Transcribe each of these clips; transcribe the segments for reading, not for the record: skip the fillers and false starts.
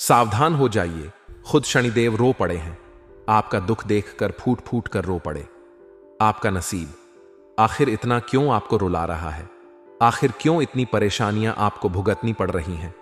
सावधान हो जाइए, खुद शनिदेव रो पड़े हैं। आपका दुख देखकर फूट फूट कर रो पड़े। आपका नसीब आखिर इतना क्यों आपको रुला रहा है? आखिर क्यों इतनी परेशानियां आपको भुगतनी पड़ रही हैं?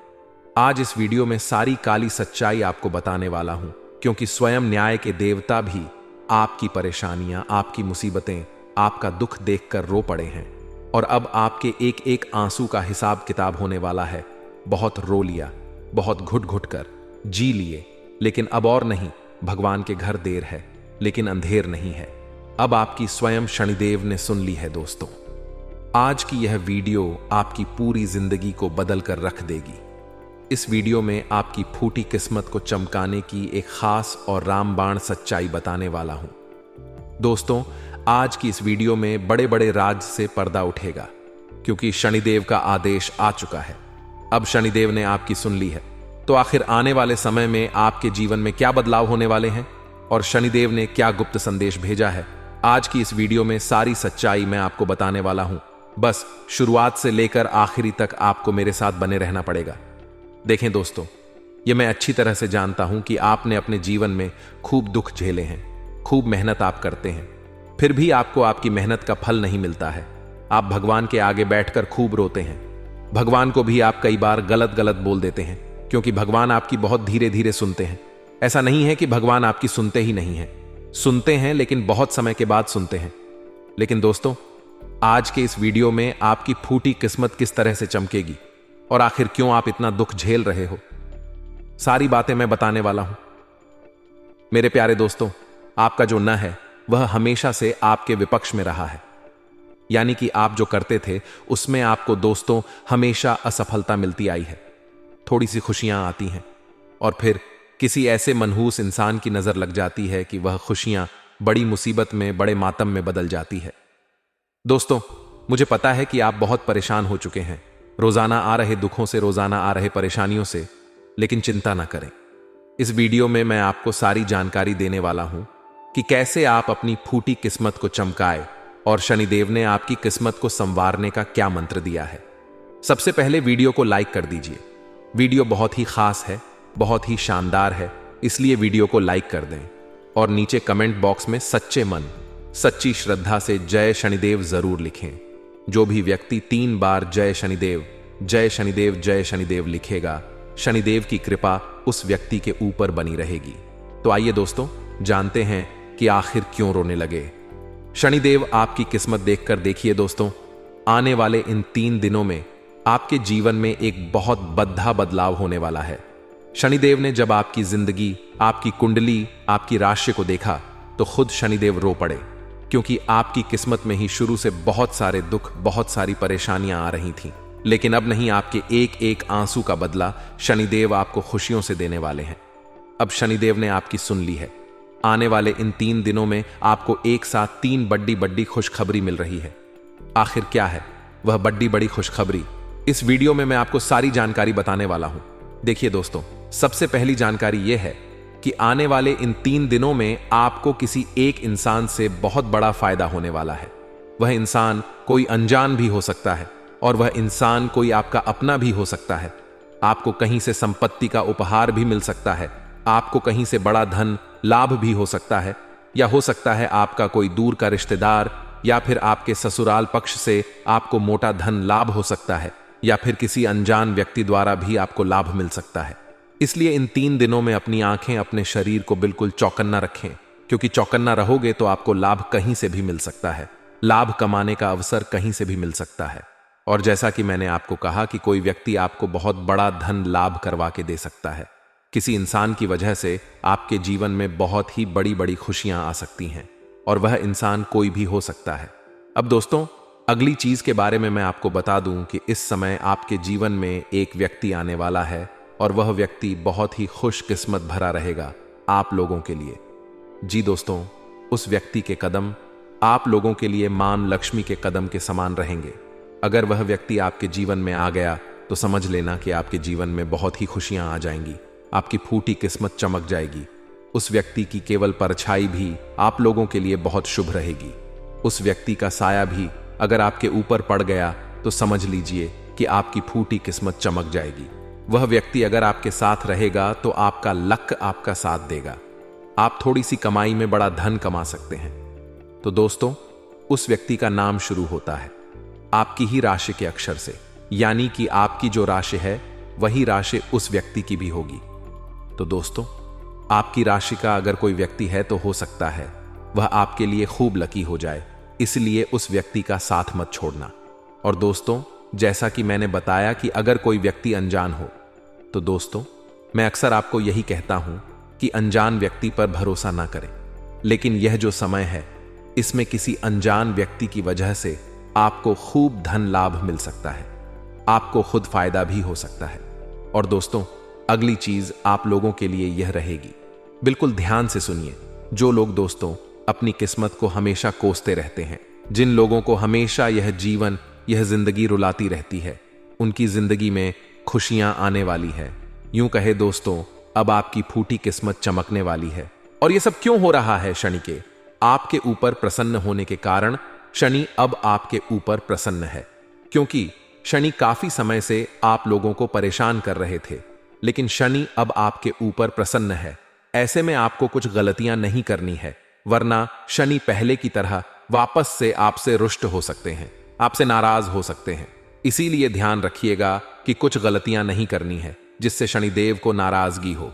आज इस वीडियो में सारी काली सच्चाई आपको बताने वाला हूं, क्योंकि स्वयं न्याय के देवता भी आपकी परेशानियां, आपकी मुसीबतें, आपका दुख देखकर रो पड़े हैं। और अब आपके एक एक आंसू का हिसाब किताब होने वाला है। बहुत रो लिया, बहुत घुट घुट कर जी लिए, लेकिन अब और नहीं। भगवान के घर देर है, लेकिन अंधेर नहीं है। अब आपकी स्वयं शनिदेव ने सुन ली है। दोस्तों, आज की यह वीडियो आपकी पूरी जिंदगी को बदल कर रख देगी। इस वीडियो में आपकी फूटी किस्मत को चमकाने की एक खास और रामबाण सच्चाई बताने वाला हूं। दोस्तों, आज की इस वीडियो में बड़े बड़े राज से पर्दा उठेगा, क्योंकि शनिदेव का आदेश आ चुका है। अब शनिदेव ने आपकी सुन ली है, तो आखिर आने वाले समय में आपके जीवन में क्या बदलाव होने वाले हैं और शनिदेव ने क्या गुप्त संदेश भेजा है, आज की इस वीडियो में सारी सच्चाई मैं आपको बताने वाला हूं। बस शुरुआत से लेकर आखिरी तक आपको मेरे साथ बने रहना पड़ेगा। देखें दोस्तों, ये मैं अच्छी तरह से जानता हूं कि आपने अपने जीवन में खूब दुख झेले हैं, खूब मेहनत आप करते हैं, फिर भी आपको आपकी मेहनत का फल नहीं मिलता है। आप भगवान के आगे बैठकर खूब रोते हैं। भगवान को भी आप कई बार गलत गलत बोल देते हैं, क्योंकि भगवान आपकी बहुत धीरे धीरे सुनते हैं। ऐसा नहीं है कि भगवान आपकी सुनते ही नहीं हैं, सुनते हैं, लेकिन बहुत समय के बाद सुनते हैं। लेकिन दोस्तों, आज के इस वीडियो में आपकी फूटी किस्मत किस तरह से चमकेगी और आखिर क्यों आप इतना दुख झेल रहे हो, सारी बातें मैं बताने वाला हूं। मेरे प्यारे दोस्तों, आपका जो न है वह हमेशा से आपके विपक्ष में रहा है। यानी कि आप जो करते थे उसमें आपको दोस्तों हमेशा असफलता मिलती आई है। थोड़ी सी खुशियां आती हैं और फिर किसी ऐसे मनहूस इंसान की नजर लग जाती है कि वह खुशियां बड़ी मुसीबत में, बड़े मातम में बदल जाती है। दोस्तों, मुझे पता है कि आप बहुत परेशान हो चुके हैं रोजाना आ रहे दुखों से, रोजाना आ रहे परेशानियों से, लेकिन चिंता ना करें। इस वीडियो में मैं आपको सारी जानकारी देने वाला हूं कि कैसे आप अपनी फूटी किस्मत को चमकाए और शनिदेव ने आपकी किस्मत को संवारने का क्या मंत्र दिया है। सबसे पहले वीडियो को लाइक कर दीजिए। वीडियो बहुत ही खास है, बहुत ही शानदार है, इसलिए वीडियो को लाइक कर दें और नीचे कमेंट बॉक्स में सच्चे मन, सच्ची श्रद्धा से जय शनिदेव जरूर लिखें। जो भी व्यक्ति 3 बार जय शनिदेव, जय शनिदेव, जय शनिदेव लिखेगा, शनिदेव की कृपा उस व्यक्ति के ऊपर बनी रहेगी। तो आइए दोस्तों, जानते हैं कि आखिर क्यों रोने लगे। शनिदेव आपकी किस्मत देखकर देखिए दोस्तों, आने वाले इन 3 दिनों में आपके जीवन में एक बहुत बड़ा बदलाव होने वाला है। शनिदेव ने जब आपकी जिंदगी, आपकी कुंडली, आपकी राशि को देखा तो खुद शनिदेव रो पड़े, क्योंकि आपकी किस्मत में ही शुरू से बहुत सारे दुख, बहुत सारी परेशानियां आ रही थीं। लेकिन अब नहीं, आपके एक एक आंसू का बदला शनिदेव आपको खुशियों से देने वाले हैं। अब शनिदेव ने आपकी सुन ली है। आने वाले इन 3 दिनों में आपको एक साथ 3 बड़ी बड़ी खुशखबरी मिल रही है। आखिर क्या है वह बड़ी बड़ी खुशखबरी? इस वीडियो में मैं आपको सारी जानकारी बताने वाला हूं। देखिए दोस्तों, सबसे पहली जानकारी यह है कि आने वाले इन 3 दिनों में आपको किसी एक इंसान से बहुत बड़ा फायदा होने वाला है। वह इंसान कोई अनजान भी हो सकता है और वह इंसान कोई आपका अपना भी हो सकता है। आपको कहीं से संपत्ति का उपहार भी मिल सकता है, आपको कहीं से बड़ा धन लाभ भी हो सकता है, या हो सकता है आपका कोई दूर का रिश्तेदार या फिर आपके ससुराल पक्ष से आपको मोटा धन लाभ हो सकता है, या फिर किसी अनजान व्यक्ति द्वारा भी आपको लाभ मिल सकता है। इसलिए इन 3 दिनों में अपनी आंखें, अपने शरीर को बिल्कुल चौकन्ना रखें, क्योंकि चौकन्ना रहोगे तो आपको लाभ कहीं से भी मिल सकता है। लाभ कमाने का अवसर कहीं से भी मिल सकता है। और जैसा कि मैंने आपको कहा कि कोई व्यक्ति आपको बहुत बड़ा धन लाभ करवा के दे सकता है। किसी इंसान की वजह से आपके जीवन में बहुत ही बड़ी बड़ी खुशियां आ सकती हैं, और वह इंसान कोई भी हो सकता है। अब दोस्तों, अगली चीज के बारे में मैं आपको बता दूं कि इस समय आपके जीवन में एक व्यक्ति आने वाला है, और वह व्यक्ति बहुत ही खुशकिस्मत भरा रहेगा आप लोगों के लिए। जी दोस्तों, उस व्यक्ति के कदम आप लोगों के लिए मां लक्ष्मी के कदम के समान रहेंगे। अगर वह व्यक्ति आपके जीवन में आ गया तो समझ लेना कि आपके जीवन में बहुत ही खुशियां आ जाएंगी, आपकी फूटी किस्मत चमक जाएगी। उस व्यक्ति की केवल परछाई भी आप लोगों के लिए बहुत शुभ रहेगी। उस व्यक्ति का साया भी अगर आपके ऊपर पड़ गया तो समझ लीजिए कि आपकी फूटी किस्मत चमक जाएगी। वह व्यक्ति अगर आपके साथ रहेगा तो आपका लक आपका साथ देगा। आप थोड़ी सी कमाई में बड़ा धन कमा सकते हैं। तो दोस्तों, उस व्यक्ति का नाम शुरू होता है आपकी ही राशि के अक्षर से, यानी कि आपकी जो राशि है वही राशि उस व्यक्ति की भी होगी। तो दोस्तों, आपकी राशि का अगर कोई व्यक्ति है तो हो सकता है वह आपके लिए खूब लकी हो जाए, इसलिए उस व्यक्ति का साथ मत छोड़ना। और दोस्तों, जैसा कि मैंने बताया कि अगर कोई व्यक्ति अनजान हो, तो दोस्तों मैं अक्सर आपको यही कहता हूं कि अनजान व्यक्ति पर भरोसा ना करें। लेकिन यह जो समय है, इसमें किसी अनजान व्यक्ति की वजह से आपको खूब धन लाभ मिल सकता है, आपको खुद फायदा भी हो सकता है। और दोस्तों, अगली चीज आप लोगों के लिए यह रहेगी, बिल्कुल ध्यान से सुनिए। जो लोग दोस्तों अपनी किस्मत को हमेशा कोसते रहते हैं, जिन लोगों को हमेशा यह जीवन, यह जिंदगी रुलाती रहती है, उनकी जिंदगी में खुशियां आने वाली है। यूं कहे दोस्तों, अब आपकी फूटी किस्मत चमकने वाली है। और यह सब क्यों हो रहा है? शनि के आपके ऊपर प्रसन्न होने के कारण शनि अब आपके ऊपर प्रसन्न है, क्योंकि शनि काफी समय से आप लोगों को परेशान कर रहे थे, लेकिन शनि अब आपके ऊपर प्रसन्न है। ऐसे में आपको कुछ गलतियां नहीं करनी है, वरना शनि पहले की तरह वापस से आपसे रुष्ट हो सकते हैं, आपसे नाराज हो सकते हैं। इसीलिए ध्यान रखिएगा कि कुछ गलतियां नहीं करनी है जिससे शनिदेव को नाराजगी हो।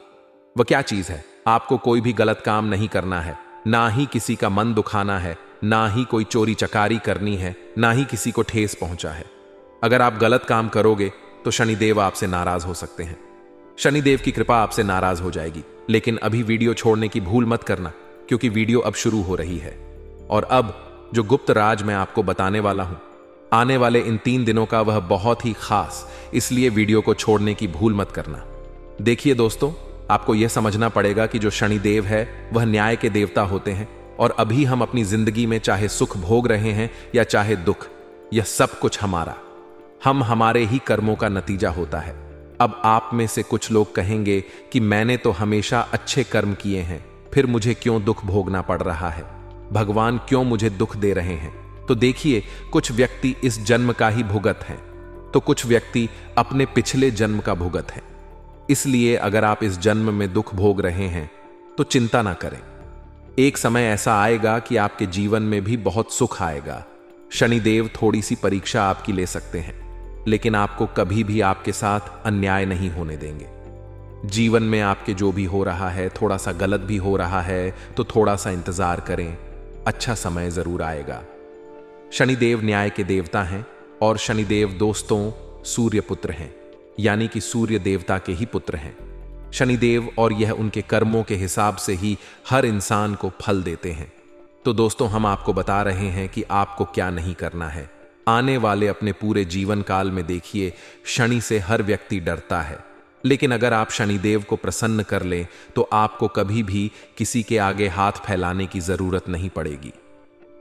वह क्या चीज है? आपको कोई भी गलत काम नहीं करना है, ना ही किसी का मन दुखाना है, ना ही कोई चोरी चकारी करनी है, ना ही किसी को ठेस पहुंचा है। अगर आप गलत काम करोगे तो शनिदेव आपसे नाराज हो सकते हैं, शनिदेव की कृपा आपसे नाराज हो जाएगी। लेकिन अभी वीडियो छोड़ने की भूल मत करना, क्योंकि वीडियो अब शुरू हो रही है। और अब जो गुप्त राज मैं आपको बताने वाला हूं, आने वाले इन 3 दिनों का, वह बहुत ही खास, इसलिए वीडियो को छोड़ने की भूल मत करना। देखिए दोस्तों, आपको यह समझना पड़ेगा कि जो शनिदेव है वह न्याय के देवता होते हैं, और अभी हम अपनी जिंदगी में चाहे सुख भोग रहे हैं या चाहे दुख, यह सब कुछ हमारे ही कर्मों का नतीजा होता है। अब आप में से कुछ लोग कहेंगे कि मैंने तो हमेशा अच्छे कर्म किए हैं, फिर मुझे क्यों दुख भोगना पड़ रहा है, भगवान क्यों मुझे दुख दे रहे हैं? तो देखिए, कुछ व्यक्ति इस जन्म का ही भुगत हैं, तो कुछ व्यक्ति अपने पिछले जन्म का भुगत हैं। इसलिए अगर आप इस जन्म में दुख भोग रहे हैं तो चिंता ना करें, एक समय ऐसा आएगा कि आपके जीवन में भी बहुत सुख आएगा। शनिदेव थोड़ी सी परीक्षा आपकी ले सकते हैं, लेकिन आपको कभी भी आपके साथ अन्याय नहीं होने देंगे। जीवन में आपके जो भी हो रहा है, थोड़ा सा गलत भी हो रहा है, तो थोड़ा सा इंतजार करें, अच्छा समय जरूर आएगा। शनिदेव न्याय के देवता हैं, और शनिदेव दोस्तों सूर्य पुत्र हैं, यानी कि सूर्य देवता के ही पुत्र हैं शनिदेव, और यह उनके कर्मों के हिसाब से ही हर इंसान को फल देते हैं। तो दोस्तों, हम आपको बता रहे हैं कि आपको क्या नहीं करना है। आने वाले अपने पूरे जीवन काल में देखिए, शनि से हर व्यक्ति डरता है, लेकिन अगर आप शनिदेव को प्रसन्न कर लें तो आपको कभी भी किसी के आगे हाथ फैलाने की जरूरत नहीं पड़ेगी।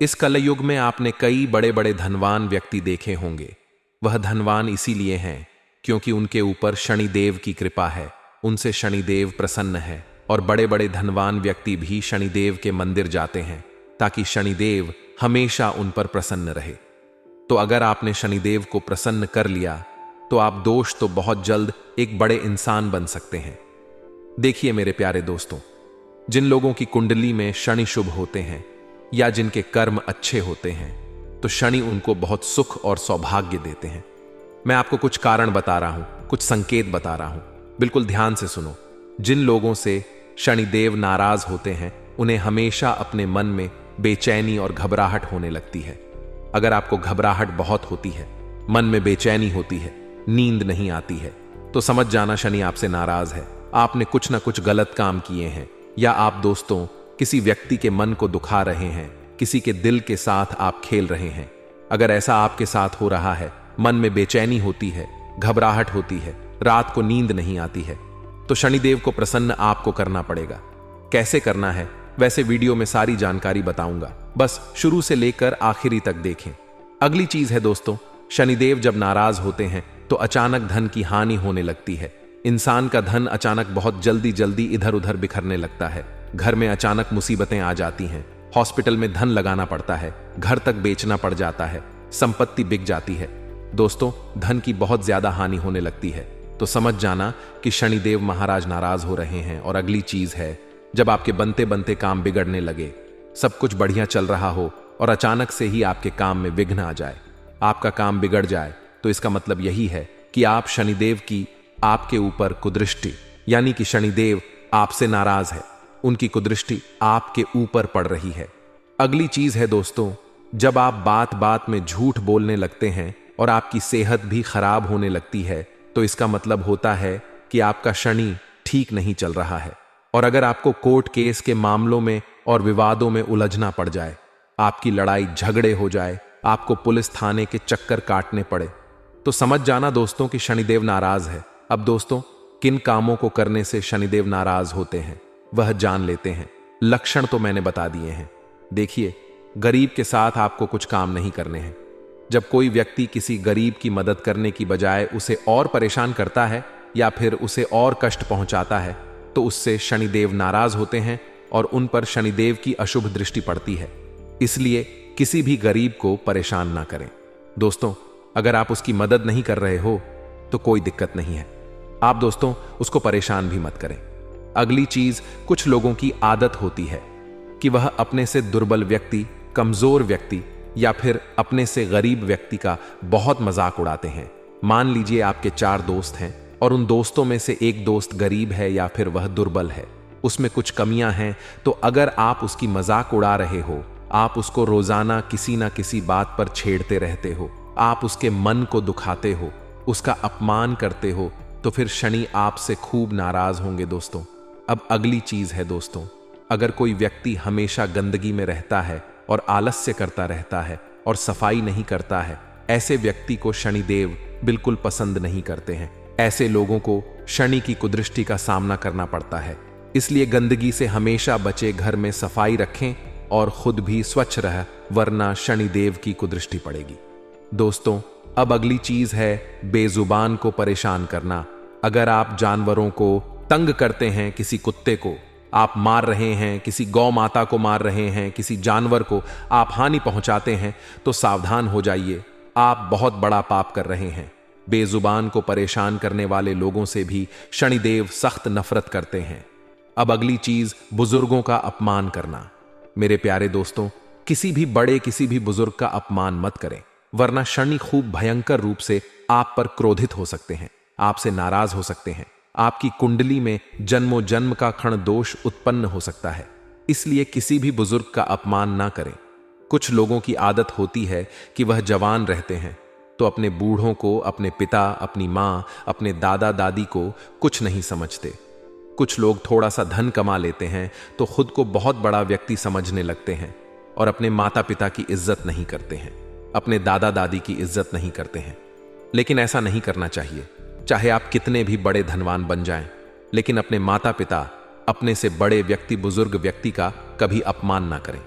इस कलयुग में आपने कई बड़े बड़े धनवान व्यक्ति देखे होंगे। वह धनवान इसीलिए हैं क्योंकि उनके ऊपर शनिदेव की कृपा है, उनसे शनिदेव प्रसन्न है, और बड़े बड़े धनवान व्यक्ति भी शनिदेव के मंदिर जाते हैं ताकि शनिदेव हमेशा उन पर प्रसन्न रहे। तो अगर आपने शनिदेव को प्रसन्न कर लिया तो आप दोष तो बहुत जल्द एक बड़े इंसान बन सकते हैं। देखिए मेरे प्यारे दोस्तों, जिन लोगों की कुंडली में शनि शुभ होते हैं या जिनके कर्म अच्छे होते हैं, तो शनि उनको बहुत सुख और सौभाग्य देते हैं। मैं आपको कुछ कारण बता रहा हूं, कुछ संकेत बता रहा हूं, बिल्कुल ध्यान से सुनो। जिन लोगों से शनिदेव नाराज होते हैं, उन्हें हमेशा अपने मन में बेचैनी और घबराहट होने लगती है। अगर आपको घबराहट बहुत होती है, मन में बेचैनी होती है, नींद नहीं आती है, तो समझ जाना शनि आपसे नाराज है। आपने कुछ ना कुछ गलत काम किए हैं, या आप दोस्तों किसी व्यक्ति के मन को दुखा रहे हैं, किसी के दिल के साथ आप खेल रहे हैं। अगर ऐसा आपके साथ हो रहा है, मन में बेचैनी होती है, घबराहट होती है, रात को नींद नहीं आती है, तो शनिदेव को प्रसन्न आपको करना पड़ेगा। कैसे करना है, वैसे वीडियो में सारी जानकारी बताऊंगा, बस शुरू से लेकर आखिरी तक देखें। अगली चीज है दोस्तों, शनिदेव जब नाराज होते हैं तो अचानक धन की हानि होने लगती है। इंसान का धन अचानक बहुत जल्दी जल्दी इधर उधर बिखरने लगता है। घर में अचानक मुसीबतें आ जाती हैं, हॉस्पिटल में धन लगाना पड़ता है, घर तक बेचना पड़ जाता है, संपत्ति बिक जाती है। दोस्तों, धन की बहुत ज्यादा हानि होने लगती है। तो समझ जाना कि शनिदेव महाराज नाराज हो रहे हैं। और अगली चीज है, जब आपके बनते बनते काम बिगड़ने लगे, सब कुछ बढ़िया चल रहा हो और अचानक से ही आपके काम में विघ्न आ जाए, आपका काम बिगड़ जाए, तो इसका मतलब यही है कि आप शनिदेव की आपके ऊपर कुदृष्टि, यानी कि शनिदेव आपसे नाराज है, उनकी कुदृष्टि आपके ऊपर पड़ रही है। अगली चीज है दोस्तों, जब आप बात बात में झूठ बोलने लगते हैं और आपकी सेहत भी खराब होने लगती है, तो इसका मतलब होता है कि आपका शनि ठीक नहीं चल रहा है। और अगर आपको कोर्ट केस के मामलों में और विवादों में उलझना पड़ जाए, आपकी लड़ाई झगड़े हो जाए, आपको पुलिस थाने के चक्कर काटने पड़े, तो समझ जाना दोस्तों कि शनिदेव नाराज है। अब दोस्तों, किन कामों को करने से शनिदेव नाराज होते हैं वह जान लेते हैं। लक्षण तो मैंने बता दिए हैं। देखिए, गरीब के साथ आपको कुछ काम नहीं करने हैं। जब कोई व्यक्ति किसी गरीब की मदद करने की बजाय उसे और परेशान करता है या फिर उसे और कष्ट पहुंचाता है, तो उससे शनिदेव नाराज होते हैं और उन पर शनिदेव की अशुभ दृष्टि पड़ती है। इसलिए किसी भी गरीब को परेशान ना करें। दोस्तों, अगर आप उसकी मदद नहीं कर रहे हो तो कोई दिक्कत नहीं है, आप दोस्तों उसको परेशान भी मत करें। अगली चीज, कुछ लोगों की आदत होती है कि वह अपने से दुर्बल व्यक्ति, कमजोर व्यक्ति या फिर अपने से गरीब व्यक्ति का बहुत मजाक उड़ाते हैं। मान लीजिए आपके 4 दोस्त हैं और उन दोस्तों में से एक दोस्त गरीब है या फिर वह दुर्बल है, उसमें कुछ कमियां हैं, तो अगर आप उसकी मजाक उड़ा रहे हो, आप उसको रोजाना किसी ना किसी बात पर छेड़ते रहते हो, आप उसके मन को दुखाते हो, उसका अपमान करते हो, तो फिर शनि आपसे खूब नाराज होंगे दोस्तों। अब अगली चीज है दोस्तों, अगर कोई व्यक्ति हमेशा गंदगी में रहता है और आलस्य करता रहता है और सफाई नहीं करता है, ऐसे व्यक्ति को शनिदेव बिल्कुल पसंद नहीं करते हैं। ऐसे लोगों को शनि की कुदृष्टि का सामना करना पड़ता है। इसलिए गंदगी से हमेशा बचे, घर में सफाई रखें और खुद भी स्वच्छ रह, वरना शनिदेव की कुदृष्टि पड़ेगी। दोस्तों, अब अगली चीज है बेजुबान को परेशान करना। अगर आप जानवरों को तंग करते हैं, किसी कुत्ते को आप मार रहे हैं, किसी गौ माता को मार रहे हैं, किसी जानवर को आप हानि पहुंचाते हैं, तो सावधान हो जाइए, आप बहुत बड़ा पाप कर रहे हैं। बेजुबान को परेशान करने वाले लोगों से भी शनिदेव सख्त नफरत करते हैं। अब अगली चीज, बुजुर्गों का अपमान करना। मेरे प्यारे दोस्तों, किसी भी बड़े, किसी भी बुजुर्ग का अपमान मत करें, वरना शनि खूब भयंकर रूप से आप पर क्रोधित हो सकते हैं, आपसे नाराज हो सकते हैं। आपकी कुंडली में जन्मों जन्म का क्षण दोष उत्पन्न हो सकता है। इसलिए किसी भी बुजुर्ग का अपमान ना करें। कुछ लोगों की आदत होती है कि वह जवान रहते हैं तो अपने बूढ़ों को, अपने पिता, अपनी माँ, अपने दादा दादी को कुछ नहीं समझते। कुछ लोग थोड़ा सा धन कमा लेते हैं तो खुद को बहुत बड़ा व्यक्ति समझने लगते हैं और अपने माता पिता की इज्जत नहीं करते हैं, अपने दादा दादी की इज्जत नहीं करते हैं। लेकिन ऐसा नहीं करना चाहिए। चाहे आप कितने भी बड़े धनवान बन जाएं, लेकिन अपने माता पिता, अपने से बड़े व्यक्ति, बुजुर्ग व्यक्ति का कभी अपमान ना करें,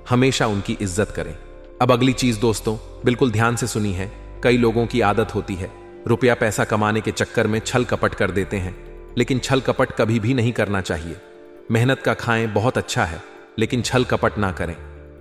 हमेशा उनकी इज्जत करें। अब अगली चीज दोस्तों, बिल्कुल ध्यान से सुनी है। कई लोगों की आदत होती है रुपया पैसा कमाने के चक्कर में छल कपट कर देते हैं, लेकिन छल कपट कभी भी नहीं करना चाहिए। मेहनत का खाएं बहुत अच्छा है, लेकिन छल कपट ना करें।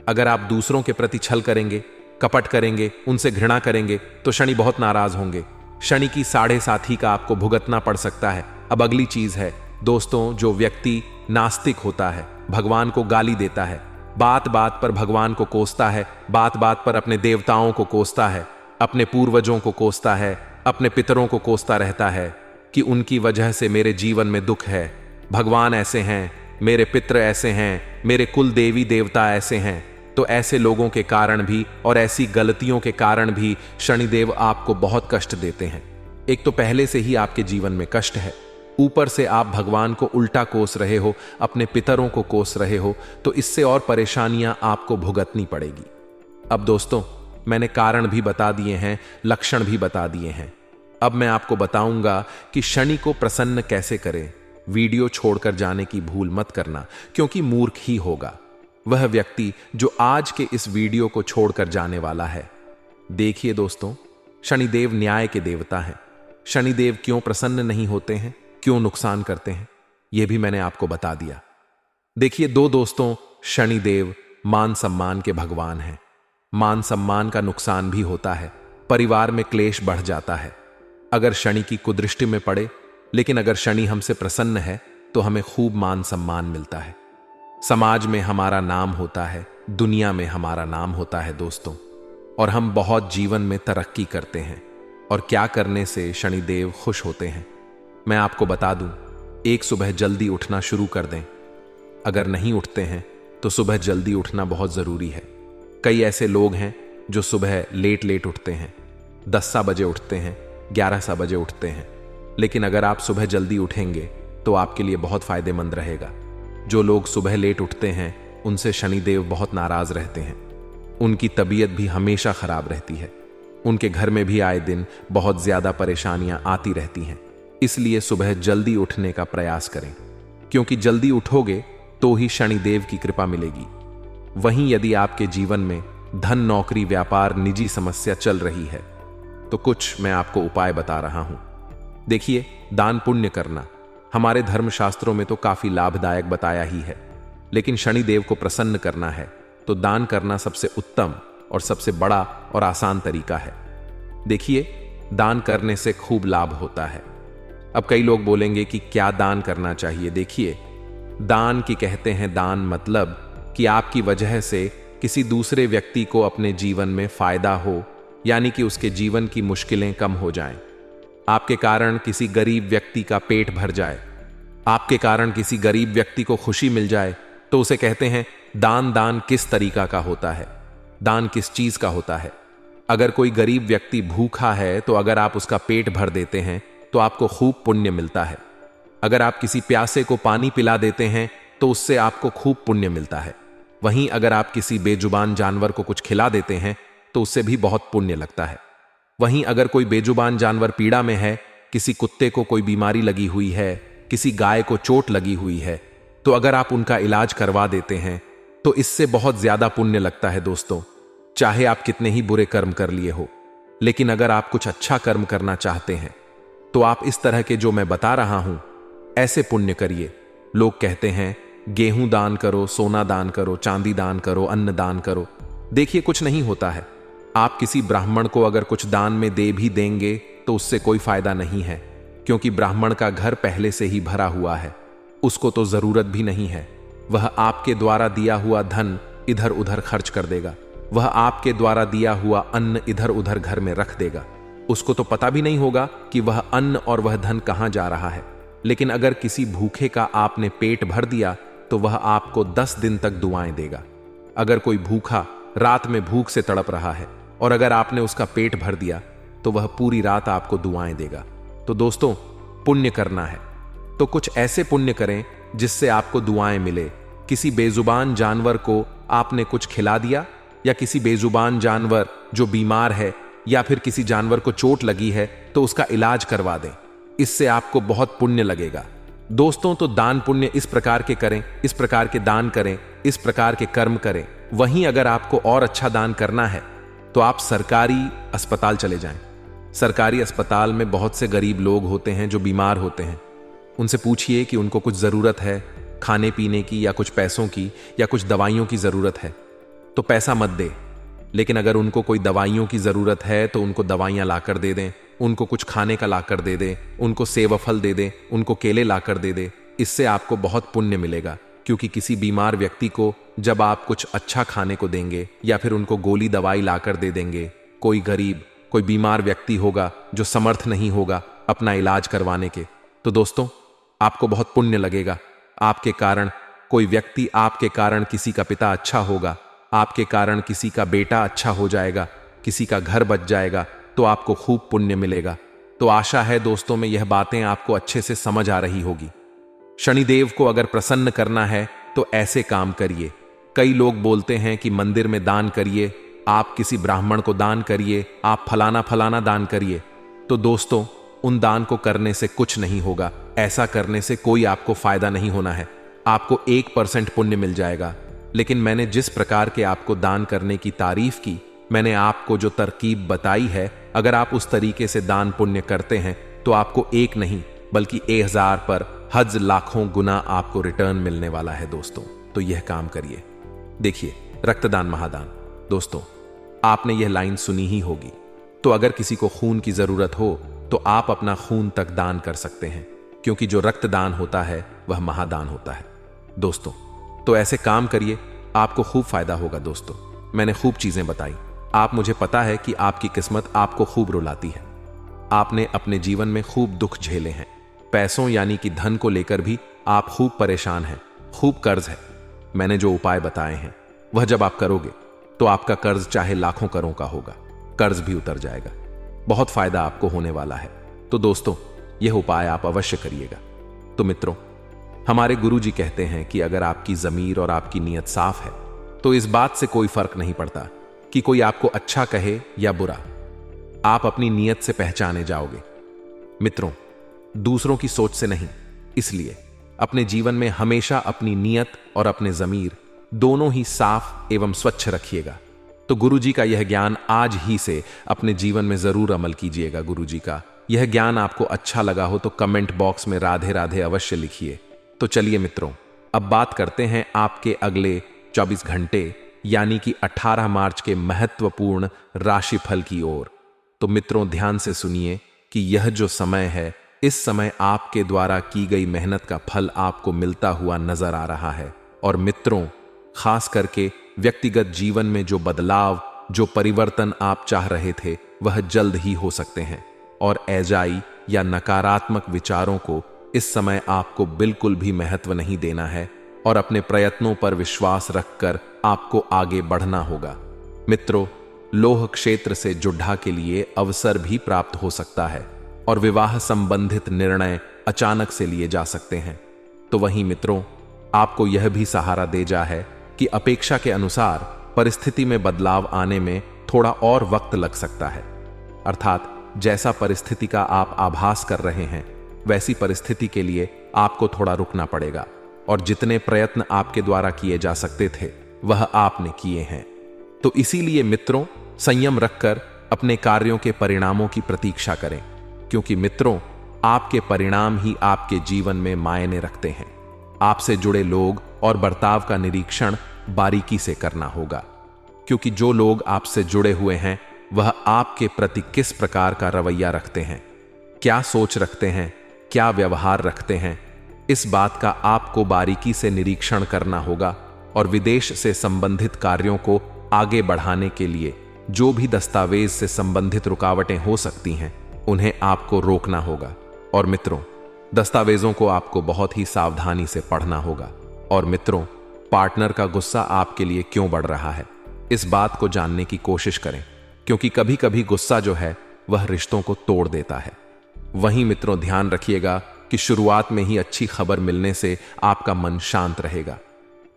अगर आप दूसरों के प्रति छल करेंगे, कपट करेंगे, उनसे घृणा करेंगे, तो शनि बहुत नाराज होंगे। शनि की 7.5 का आपको भुगतना पड़ सकता है। अब अगली चीज है दोस्तों, जो व्यक्ति नास्तिक होता है, भगवान को गाली देता है, बात बात पर भगवान को कोसता है, बात बात पर अपने देवताओं को कोसता है, अपने पूर्वजों को कोसता है, अपने पितरों को कोसता रहता है कि उनकी वजह से मेरे जीवन में दुख है, भगवान ऐसे हैं, मेरे पितर ऐसे हैं, मेरे कुल देवी देवता ऐसे हैं, तो ऐसे लोगों के कारण भी और ऐसी गलतियों के कारण भी शनिदेव आपको बहुत कष्ट देते हैं। एक तो पहले से ही आपके जीवन में कष्ट है, ऊपर से आप भगवान को उल्टा कोस रहे हो, अपने पितरों को कोस रहे हो, तो इससे और परेशानियां आपको भुगतनी पड़ेगी। अब दोस्तों, मैंने कारण भी बता दिए हैं, लक्षण भी बता दिए हैं। अब मैं आपको बताऊंगा कि शनि को प्रसन्न कैसे करें। वीडियो छोड़कर जाने की भूल मत करना, क्योंकि मूर्ख ही होगा वह व्यक्ति जो आज के इस वीडियो को छोड़कर जाने वाला है। देखिए दोस्तों, शनिदेव न्याय के देवता हैं। शनिदेव क्यों प्रसन्न नहीं होते हैं, क्यों नुकसान करते हैं, यह भी मैंने आपको बता दिया। देखिए दो दोस्तों, शनिदेव मान सम्मान के भगवान हैं। मान सम्मान का नुकसान भी होता है, परिवार में क्लेश बढ़ जाता है। अगर शनि की कुदृष्टि में पड़े, लेकिन अगर शनि हमसे प्रसन्न है तो हमें खूब मान सम्मान मिलता है, समाज में हमारा नाम होता है, दुनिया में हमारा नाम होता है दोस्तों, और हम बहुत जीवन में तरक्की करते हैं। और क्या करने से शनिदेव खुश होते हैं, मैं आपको बता दूं। एक, सुबह जल्दी उठना शुरू कर दें। अगर नहीं उठते हैं तो सुबह जल्दी उठना बहुत ज़रूरी है। कई ऐसे लोग हैं जो सुबह लेट लेट उठते हैं, 10 बजे उठते हैं, 11 बजे उठते हैं। लेकिन अगर आप सुबह जल्दी उठेंगे तो आपके लिए बहुत फ़ायदेमंद रहेगा। जो लोग सुबह लेट उठते हैं उनसे शनिदेव बहुत नाराज़ रहते हैं, उनकी तबीयत भी हमेशा ख़राब रहती है, उनके घर में भी आए दिन बहुत ज़्यादा परेशानियां आती रहती हैं। इसलिए सुबह जल्दी उठने का प्रयास करें, क्योंकि जल्दी उठोगे तो ही शनिदेव की कृपा मिलेगी। वहीं यदि आपके जीवन में धन, नौकरी, व्यापार, निजी समस्या चल रही है तो कुछ मैं आपको उपाय बता रहा हूं। देखिए, दान पुण्य करना हमारे धर्मशास्त्रों में तो काफी लाभदायक बताया ही है, लेकिन शनिदेव को प्रसन्न करना है तो दान करना सबसे उत्तम और सबसे बड़ा और आसान तरीका है। देखिए, दान करने से खूब लाभ होता है। अब कई लोग बोलेंगे कि क्या दान करना चाहिए। देखिए, दान की कहते हैं दान मतलब कि आपकी वजह से किसी दूसरे व्यक्ति को अपने जीवन में फायदा हो, यानी कि उसके जीवन की मुश्किलें कम हो जाएं। आपके कारण किसी गरीब व्यक्ति का पेट भर जाए, आपके कारण किसी गरीब व्यक्ति को खुशी मिल जाए, तो उसे कहते हैं दान। दान किस तरीका का होता है, दान किस चीज का होता है। अगर कोई गरीब व्यक्ति भूखा है तो अगर आप उसका पेट भर देते हैं तो आपको खूब पुण्य मिलता है। अगर आप किसी प्यासे को पानी पिला देते हैं तो उससे आपको खूब पुण्य मिलता है। वहीं अगर आप किसी बेजुबान जानवर को कुछ खिला देते हैं तो उससे भी बहुत पुण्य लगता है। वहीं अगर कोई बेजुबान जानवर पीड़ा में है, किसी कुत्ते को कोई बीमारी लगी हुई है, किसी गाय को चोट लगी हुई है, तो अगर आप उनका इलाज करवा देते हैं तो इससे बहुत ज्यादा पुण्य लगता है दोस्तों। चाहे आप कितने ही बुरे कर्म कर लिए हो, लेकिन अगर आप कुछ अच्छा कर्म करना चाहते हैं तो आप इस तरह के जो मैं बता रहा हूं ऐसे पुण्य करिए। लोग कहते हैं गेहूं दान करो, सोना दान करो, चांदी दान करो, अन्न दान करो। देखिए, कुछ नहीं होता है। आप किसी ब्राह्मण को अगर कुछ दान में दे भी देंगे तो उससे कोई फायदा नहीं है, क्योंकि ब्राह्मण का घर पहले से ही भरा हुआ है, उसको तो जरूरत भी नहीं है। वह आपके द्वारा दिया हुआ धन इधर उधर खर्च कर देगा, वह आपके द्वारा दिया हुआ अन्न इधर उधर घर में रख देगा। उसको तो पता भी नहीं होगा कि वह अन्न और वह धन कहां जा रहा है। लेकिन अगर किसी भूखे का आपने पेट भर दिया तो वह आपको 10 दिन तक दुआएं देगा। अगर कोई भूखा रात में भूख से तड़प रहा है और अगर आपने उसका पेट भर दिया तो वह पूरी रात आपको दुआएं देगा। तो दोस्तों, पुण्य करना है तो कुछ ऐसे पुण्य करें जिससे आपको दुआएं मिले। किसी बेजुबान जानवर को आपने कुछ खिला दिया, या किसी बेजुबान जानवर जो बीमार है या फिर किसी जानवर को चोट लगी है तो उसका इलाज करवा दें, इससे आपको बहुत पुण्य लगेगा। दोस्तों, तो दान पुण्य इस प्रकार के करें, इस प्रकार के दान करें, इस प्रकार के कर्म करें। वहीं अगर आपको और अच्छा दान करना है तो आप सरकारी अस्पताल चले जाएं। सरकारी अस्पताल में बहुत से गरीब लोग होते हैं जो बीमार होते हैं। उनसे पूछिए कि उनको कुछ ज़रूरत है खाने पीने की, या कुछ पैसों की, या कुछ दवाइयों की ज़रूरत है, तो पैसा मत दे। लेकिन अगर उनको कोई दवाइयों की ज़रूरत है तो उनको दवाइयाँ लाकर दे दें, उनको कुछ खाने का लाकर दे दें, उनको सेब फल दे दें, उनको केले लाकर दे दें। इससे आपको बहुत पुण्य मिलेगा, क्योंकि किसी बीमार व्यक्ति को जब आप कुछ अच्छा खाने को देंगे या फिर उनको गोली दवाई लाकर दे देंगे, कोई गरीब, कोई बीमार व्यक्ति होगा जो समर्थ नहीं होगा अपना इलाज करवाने के, तो दोस्तों आपको बहुत पुण्य लगेगा। आपके कारण कोई व्यक्ति, आपके कारण किसी का पिता अच्छा होगा, आपके कारण किसी का बेटा अच्छा हो जाएगा, किसी का घर बच जाएगा, तो आपको खूब पुण्य मिलेगा। तो आशा है दोस्तों में यह बातें आपको अच्छे से समझ आ रही होगी। शनिदेव को अगर प्रसन्न करना है तो ऐसे काम करिए। कई लोग बोलते हैं कि मंदिर में दान करिए, आप किसी ब्राह्मण को दान करिए, आप फलाना फलाना दान करिए। तो दोस्तों, उन दान को करने से कुछ नहीं होगा। ऐसा करने से कोई आपको फायदा नहीं होना है। आपको 1% पुण्य मिल जाएगा। लेकिन मैंने जिस प्रकार के आपको दान करने की तारीफ की, मैंने आपको जो तरकीब बताई है, अगर आप उस तरीके से दान पुण्य करते हैं तो आपको 1 नहीं बल्कि 1000 पर हज लाखों गुना आपको रिटर्न मिलने वाला है दोस्तों। तो यह काम करिए। देखिए, रक्तदान महादान। दोस्तों, आपने यह लाइन सुनी ही होगी। तो अगर किसी को खून की जरूरत हो तो आप अपना खून तक दान कर सकते हैं, क्योंकि जो रक्तदान होता है वह महादान होता है। दोस्तों, तो ऐसे काम करिए, आपको खूब फायदा होगा। दोस्तों, मैंने खूब चीजें बताई, आप मुझे पता है कि आपकी किस्मत आपको खूब रुलाती है। आपने अपने जीवन में खूब दुख झेले हैं। पैसों यानी कि धन को लेकर भी आप खूब परेशान हैं, खूब कर्ज है। मैंने जो उपाय बताए हैं वह जब आप करोगे तो आपका कर्ज चाहे लाखों करोड़ का होगा, कर्ज भी उतर जाएगा। बहुत फायदा आपको होने वाला है। तो दोस्तों, यह उपाय आप अवश्य करिएगा। तो मित्रों, हमारे गुरुजी कहते हैं कि अगर आपकी ज़मीर और आपकी नीयत साफ है तो इस बात से कोई फर्क नहीं पड़ता कि कोई आपको अच्छा कहे या बुरा, आप अपनी नीयत से पहचाने जाओगे। मित्रों, दूसरों की सोच से नहीं। इसलिए अपने जीवन में हमेशा अपनी नीयत और अपने ज़मीर दोनों ही साफ एवं स्वच्छ रखिएगा। तो गुरुजी का यह ज्ञान आज ही से अपने जीवन में जरूर अमल कीजिएगा। गुरुजी का यह ज्ञान आपको अच्छा लगा हो तो कमेंट बॉक्स में राधे राधे अवश्य लिखिए। तो चलिए मित्रों, अब बात करते हैं आपके अगले 24 घंटे यानी कि 18 मार्च के महत्वपूर्ण राशिफल की ओर। तो मित्रों, ध्यान से सुनिए कि यह जो समय है, इस समय आपके द्वारा की गई मेहनत का फल आपको मिलता हुआ नजर आ रहा है। और मित्रों, खास करके व्यक्तिगत जीवन में जो बदलाव, जो परिवर्तन आप चाह रहे थे वह जल्द ही हो सकते हैं। और एजाई या नकारात्मक विचारों को इस समय आपको बिल्कुल भी महत्व नहीं देना है और अपने प्रयत्नों पर विश्वास रखकर आपको आगे बढ़ना होगा। मित्रों, लोह क्षेत्र से जुड्ढा के लिए अवसर भी प्राप्त हो सकता है और विवाह संबंधित निर्णय अचानक से लिए जा सकते हैं। तो वहीं मित्रों, आपको यह भी सहारा दे जा है कि अपेक्षा के अनुसार परिस्थिति में बदलाव आने में थोड़ा और वक्त लग सकता है। अर्थात जैसा परिस्थिति का आप आभास कर रहे हैं वैसी परिस्थिति के लिए आपको थोड़ा रुकना पड़ेगा और जितने प्रयत्न आपके द्वारा किए जा सकते थे वह आपने किए हैं। तो इसीलिए मित्रों, संयम रखकर अपने कार्यों के परिणामों की प्रतीक्षा करें, क्योंकि मित्रों, आपके परिणाम ही आपके जीवन में मायने रखते हैं। आपसे जुड़े लोग और बर्ताव का निरीक्षण बारीकी से करना होगा, क्योंकि जो लोग आपसे जुड़े हुए हैं वह आपके प्रति किस प्रकार का रवैया रखते हैं, क्या सोच रखते हैं, क्या व्यवहार रखते हैं, इस बात का आपको बारीकी से निरीक्षण करना होगा। और विदेश से संबंधित कार्यों को आगे बढ़ाने के लिए जो भी दस्तावेज से संबंधित रुकावटें हो सकती हैं उन्हें आपको रोकना होगा। और मित्रों, दस्तावेजों को आपको बहुत ही सावधानी से पढ़ना होगा। और मित्रों, पार्टनर का गुस्सा आपके लिए क्यों बढ़ रहा है, इस बात को जानने की कोशिश करें, क्योंकि कभी कभी गुस्सा जो है वह रिश्तों को तोड़ देता है। वहीं मित्रों, ध्यान रखिएगा कि शुरुआत में ही अच्छी खबर मिलने से आपका मन शांत रहेगा।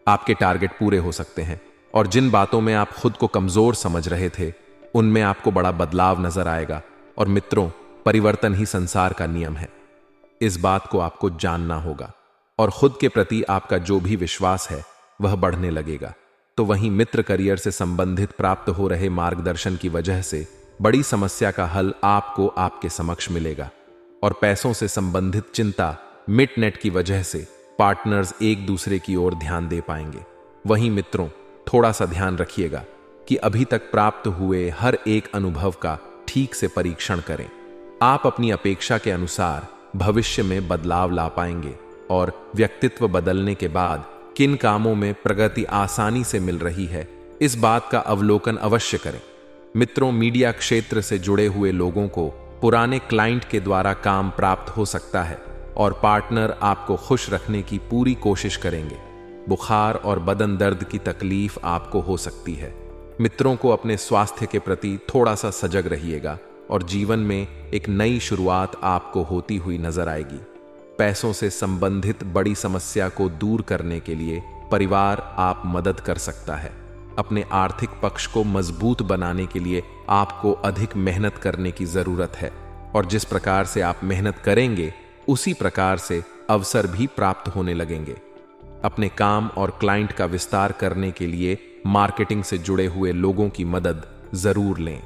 आपके टारगेट पूरे हो सकते हैं और जिन बातों में आप खुद को कमजोर समझ रहे थे उनमें आपको बड़ा बदलाव नजर आएगा। और मित्रों, परिवर्तन ही संसार का नियम है, इस बात को आपको जानना होगा। और खुद के प्रति आपका जो भी विश्वास है वह बढ़ने लगेगा। तो वहीं मित्र, करियर से संबंधित प्राप्त हो रहे मार्गदर्शन की वजह से बड़ी समस्या का हल आपको आपके समक्ष मिलेगा। और पैसों से संबंधित चिंता मिट नेट की वजह से पार्टनर्स एक दूसरे की ओर ध्यान दे पाएंगे। वहीं मित्रों, थोड़ा सा ध्यान रखिएगा कि अभी तक प्राप्त हुए हर एक अनुभव का ठीक से परीक्षण करें। आप अपनी अपेक्षा के अनुसार भविष्य में बदलाव ला पाएंगे और व्यक्तित्व बदलने के बाद किन कामों में प्रगति आसानी से मिल रही है, इस बात का अवलोकन अवश्य करें। मित्रों, मीडिया क्षेत्र से जुड़े हुए लोगों को पुराने क्लाइंट के द्वारा काम प्राप्त हो सकता है और पार्टनर आपको खुश रखने की पूरी कोशिश करेंगे। बुखार और बदन दर्द की तकलीफ आपको हो सकती है। मित्रों को अपने स्वास्थ्य के प्रति थोड़ा सा सजग रहिएगा और जीवन में एक नई शुरुआत आपको होती हुई नजर आएगी। पैसों से संबंधित बड़ी समस्या को दूर करने के लिए परिवार आप मदद कर सकता है। अपने आर्थिक पक्ष को मजबूत बनाने के लिए आपको अधिक मेहनत करने की जरूरत है और जिस प्रकार से आप मेहनत करेंगे उसी प्रकार से अवसर भी प्राप्त होने लगेंगे। अपने काम और क्लाइंट का विस्तार करने के लिए मार्केटिंग से जुड़े हुए लोगों की मदद जरूर लें।